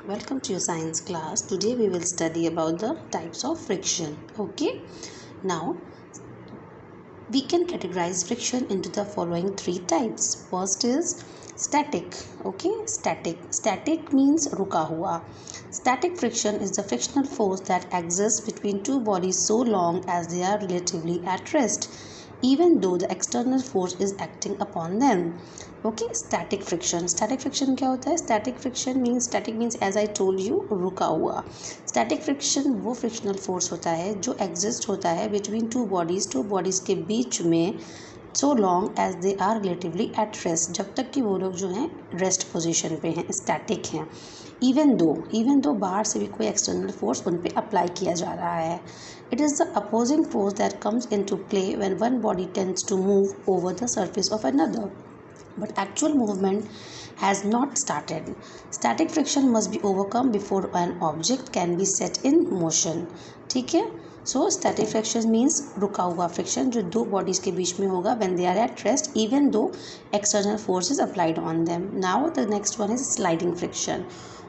Welcome to your science class. Today we will study about the types of friction. Okay. Now we can categorize friction into the following three types. First is static. Okay. Static means ruka hua. Static friction is the frictional force that exists between two bodies so long as they are relatively at rest, even though the external force is acting upon them. Okay, static friction क्या होता है? Static means as I told you, रुका हुआ. Static friction वो frictional force होता है जो exist होता है बिटवीन टू बॉडीज़ के बीच में so long as they are relatively at rest, जब तक कि वो लोग जो हैं रेस्ट पोजीशन पे हैं, स्टैटिक हैं. even though बाहर से भी कोई एक्सटर्नल फोर्स उन पे अप्लाई किया जा रहा है. It is the opposing force that comes into play when one body tends to move over the surface of another, but actual movement has not started. Static friction must be overcome before an object can be set in motion. ठीक है. So static friction means रुका हुआ friction जो दो bodies के बीच में होगा when they are at rest, even though external force is applied on them. Now the next one is sliding friction.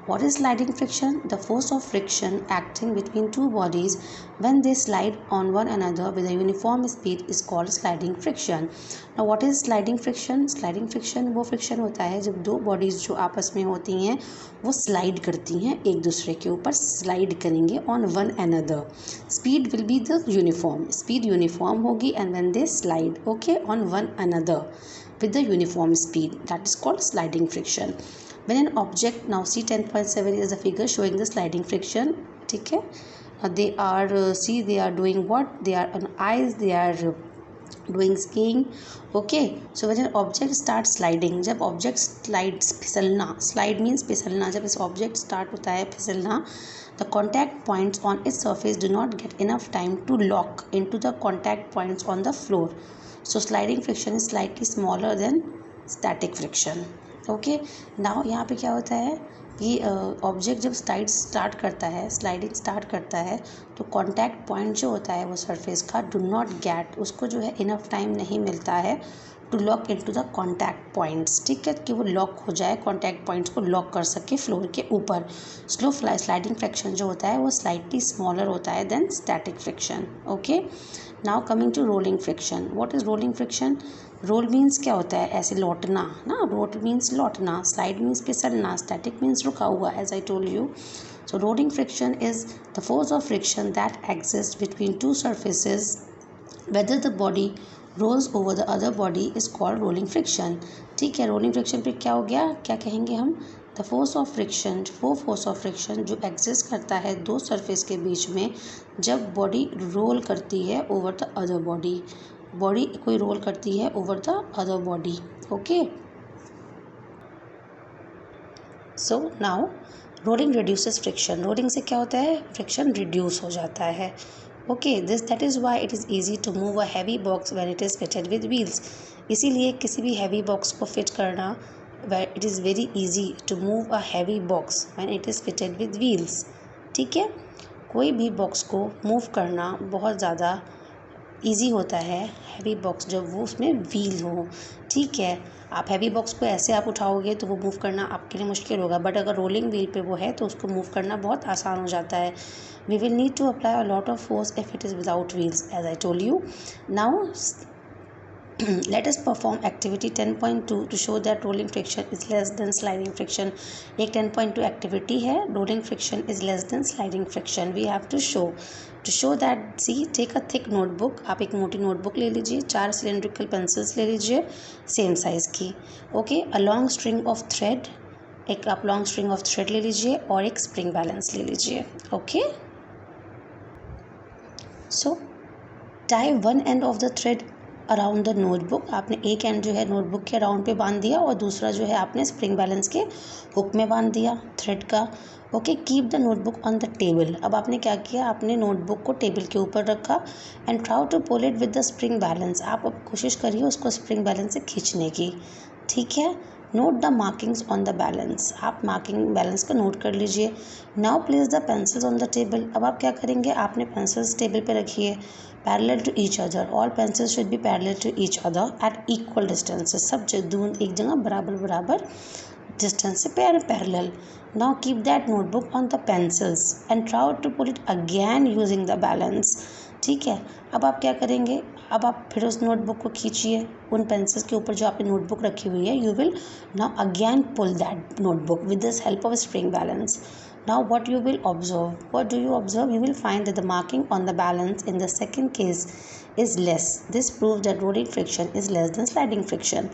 What is sliding friction? The force of friction acting between two bodies when they slide on one another with a uniform speed is called sliding friction. Now what is sliding friction? Sliding friction वो friction होता है जब दो bodies जो आपस में होती हैं वो slide करती हैं एक दूसरे के ऊपर, slide करेंगे on one another. Speed will be the uniform. Speed uniform होगी and when they slide, okay, on one another with the uniform speed, that is called sliding friction. When an object, now see 10.7 is the figure showing the sliding friction. ठीक है. They are doing what? They are on ice, they are doing skiing. Okay, so when an object starts sliding, जब object slides फिसलना, slide means फिसलना, जब इस object start होता है फिसलना, the contact points on its surface do not get enough time to lock into the contact points on the floor. So sliding friction is slightly smaller than static friction. Okay. Now यहाँ पे क्या होता है कि object जब sliding start करता है तो कॉन्टैक्ट पॉइंट जो होता है वो सरफेस का डू नॉट गेट, उसको जो है इनफ टाइम नहीं मिलता है to lock into the contact points. ठीक है, कि वो लॉक हो जाए, कॉन्टैक्ट पॉइंट्स को लॉक कर सके फ्लोर के ऊपर. स्लाइडिंग फ्रिक्शन जो होता है वो स्लाइटली स्मॉलर होता है then static friction. Okay. Now coming to rolling friction. What is rolling friction? Roll means क्या होता है? ऐसे लौटना ना. रोल मीन्स लौटना, स्लाइड मीन्स फिसलना, स्टैटिक मीन्स रुका हुआ, as I told you. So rolling friction is the force of friction that exist between two surfaces whether the body rolls over the other body is called rolling friction. ठीक है. Rolling friction पे क्या हो गया, क्या कहेंगे हम? The force of friction, वो फोर्स ऑफ फ्रिक्शन जो एग्जिस्ट करता है दो सरफेस के बीच में जब बॉडी रोल करती है over the other body. Body कोई रोल करती है over the other body. Okay. So now rolling reduces friction. Rolling से क्या होता है? फ्रिक्शन रिड्यूस हो जाता है. Okay. that is why it is easy to move a heavy box when it is fitted with wheels. इसीलिए किसी भी heavy box को fit करना, it is very easy to move a heavy box when it is fitted with wheels. ठीक है. कोई भी box को move करना बहुत ज़्यादा ईजी होता है हैवी बॉक्स जब वो उसमें व्हील हो. ठीक है. आप हैवी बॉक्स को ऐसे आप उठाओगे तो वो मूव करना आपके लिए मुश्किल होगा, बट अगर रोलिंग व्हील पे वो है तो उसको मूव करना बहुत आसान हो जाता है. We will need to apply a lot of force if it is without wheels, as I told you. Now let us perform activity 10.2 to show that rolling friction is less than sliding friction. एक 10.2 activity है, rolling friction is less than sliding friction. We have to show that, see, take a thick notebook. आप एक मोटी notebook ले लीजिए, 4 cylindrical pencils ले लीजिए same size की. Okay. a long string of thread, एक आप लॉन्ग स्ट्रिंग ऑफ थ्रेड ले लीजिए और एक स्प्रिंग बैलेंस ले लीजिए. Okay. So tie one end of the thread around the notebook. आपने एक एंड जो है नोटबुक के अराउंड पे बांध दिया और दूसरा जो है आपने स्प्रिंग बैलेंस के हुक में बांध दिया थ्रेड का. Okay. Keep the notebook on the table. अब आपने क्या किया, आपने नोटबुक को टेबल के ऊपर रखा and try to pull it with the spring balance. आप अब कोशिश करिए उसको स्प्रिंग बैलेंस से खींचने की. ठीक है. Note the markings on the balance, आप मार्किंग बैलेंस को नोट कर लीजिए. Now place the pencils on the table. अब आप क्या करेंगे, आपने पेंसिल्स टेबल पे रखी है parallel to each other. All pencils should be parallel to each other at equal distances. सब दून एक जगह बराबर बराबर डिस्टेंस से parallel. Now keep that notebook on the pencils and try to put it again using the balance. ठीक है, अब आप क्या करेंगे, अब आप फिर उस नोटबुक को खींचिए उन पेंसिल्स के ऊपर जो आपने नोटबुक रखी हुई है. You will now again pull that notebook with this help of spring balance. Now what you will observe, what do you observe? You will find that the marking on the balance in the second case is less. This proves that rolling friction is less than sliding friction.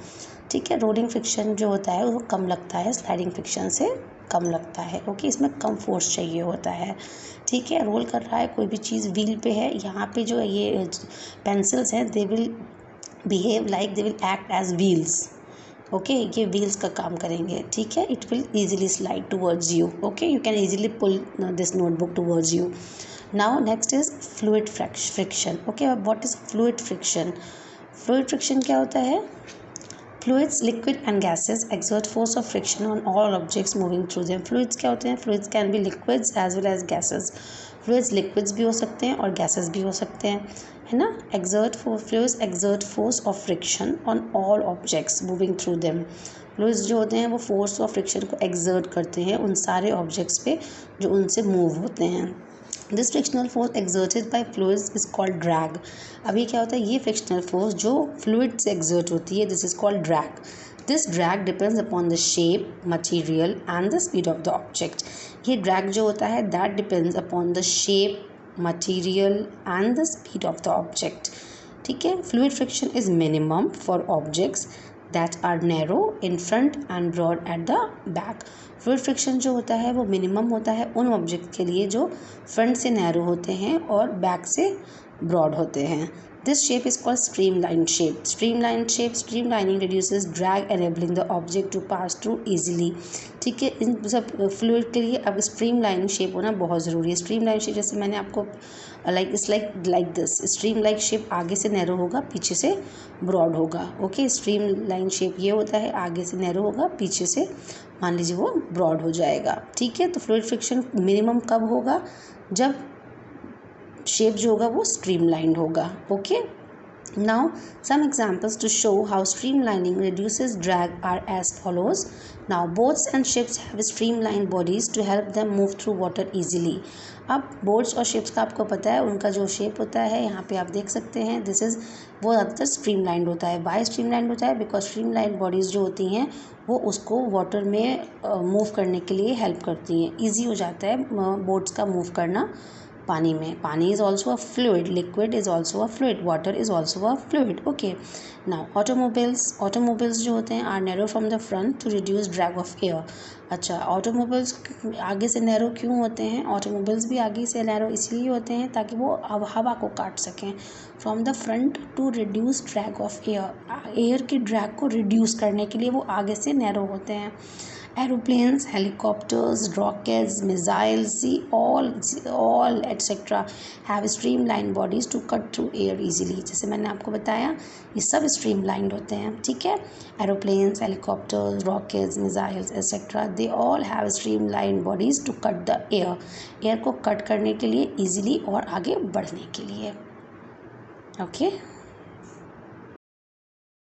ठीक है, rolling friction जो होता है वो कम लगता है, sliding friction से कम लगता है. ओके, इसमें कम फोर्स चाहिए होता है. ठीक है, रोल कर रहा है कोई भी चीज़, व्हील पे है, यहाँ पे जो ये पेंसिल्स हैं they will behave like they will act as wheels. Okay, ये व्हील्स का काम करेंगे. ठीक है, it will easily slide towards you. Okay, you can easily pull this notebook towards you. Now next is fluid friction. Okay, what is fluid friction? Fluid friction क्या होता है? Fluids, liquid and gases exert force of friction on all objects moving through them. Fluids क्या होते हैं? Fluids can be liquids as well as gases. Fluids liquids भी हो सकते हैं और gases भी हो सकते हैं, है ना. Fluids exert force of friction on all objects moving through them. Fluids जो होते हैं वो force of friction को exert करते हैं उन सारे objects पे जो उनसे move होते हैं. This frictional force exerted by fluids is called drag. अभी क्या होता है, ये फ्रिक्शनल फोर्स जो फ्लूइड से एक्सर्ट होती है, this is called drag. This drag depends upon the shape, material and the speed of the object. ये ड्रैग जो होता है that depends upon the shape, material and the speed of the object. ठीक है, fluid friction is minimum for objects that are narrow in front and broad at the back. Fluid friction जो होता है वो minimum होता है उन object के लिए जो फ्रंट से नैरो होते हैं और बैक से ब्रॉड होते हैं. This shape is called streamline shape. Streamlining reduces drag enabling the object to pass through easily. ठीक है, इन सब फ्लूइड के लिए अब स्ट्रीमलाइन शेप होना बहुत ज़रूरी है. स्ट्रीमलाइन शेप जैसे मैंने आपको लाइक दिस स्ट्रीमलाइन शेप आगे से नैरो होगा, पीछे से ब्रॉड होगा. ओके, स्ट्रीमलाइन शेप ये होता है, आगे से नैरो होगा, पीछे से मान लीजिए वो ब्रॉड हो जाएगा. ठीक है, तो फ्लूइड फ्रिक्शन मिनिमम कब होगा? जब शेप जो होगा वो स्ट्रीमलाइंड होगा. Okay, now some examples to show how streamlining reduces drag are as follows. Now boats and ships have streamline bodies to help them move through water easily. अब boats और ships का आपको पता है उनका जो शेप होता है, यहाँ पे आप देख सकते हैं, दिस इज़ वो ज़्यादातर स्ट्रीमलाइंड होता है. वाई स्ट्रीमलाइंड होता है? बिकॉज स्ट्रीमलाइंड बॉडीज़ जो होती हैं वो उसको वाटर में मूव करने के लिए हेल्प करती हैं. ईजी हो जाता है बोट्स का मूव करना पानी में. पानी is also a fluid, liquid is also a fluid, water is also a fluid. Okay, now automobiles जो होते हैं are narrow from the front to reduce drag of air. अच्छा, ऑटोमोबाइल्स आगे से नैरो क्यों होते हैं? ऑटोमोबाइल्स भी आगे से नैरो इसलिए होते हैं ताकि वो हवा को काट सकें. From the front to reduce drag of air की ड्रैग को रिड्यूस करने के लिए वो आगे से नैरो होते हैं. Aeroplanes, helicopters, rockets, missiles, all etc. have streamlined bodies to cut through air easily. जैसे मैंने आपको बताया ये सब streamlined होते हैं. ठीक है, aeroplanes, helicopters, rockets, missiles etc. they all have streamlined bodies to cut the air. air को कट करने के लिए easily और आगे बढ़ने के लिए. ओके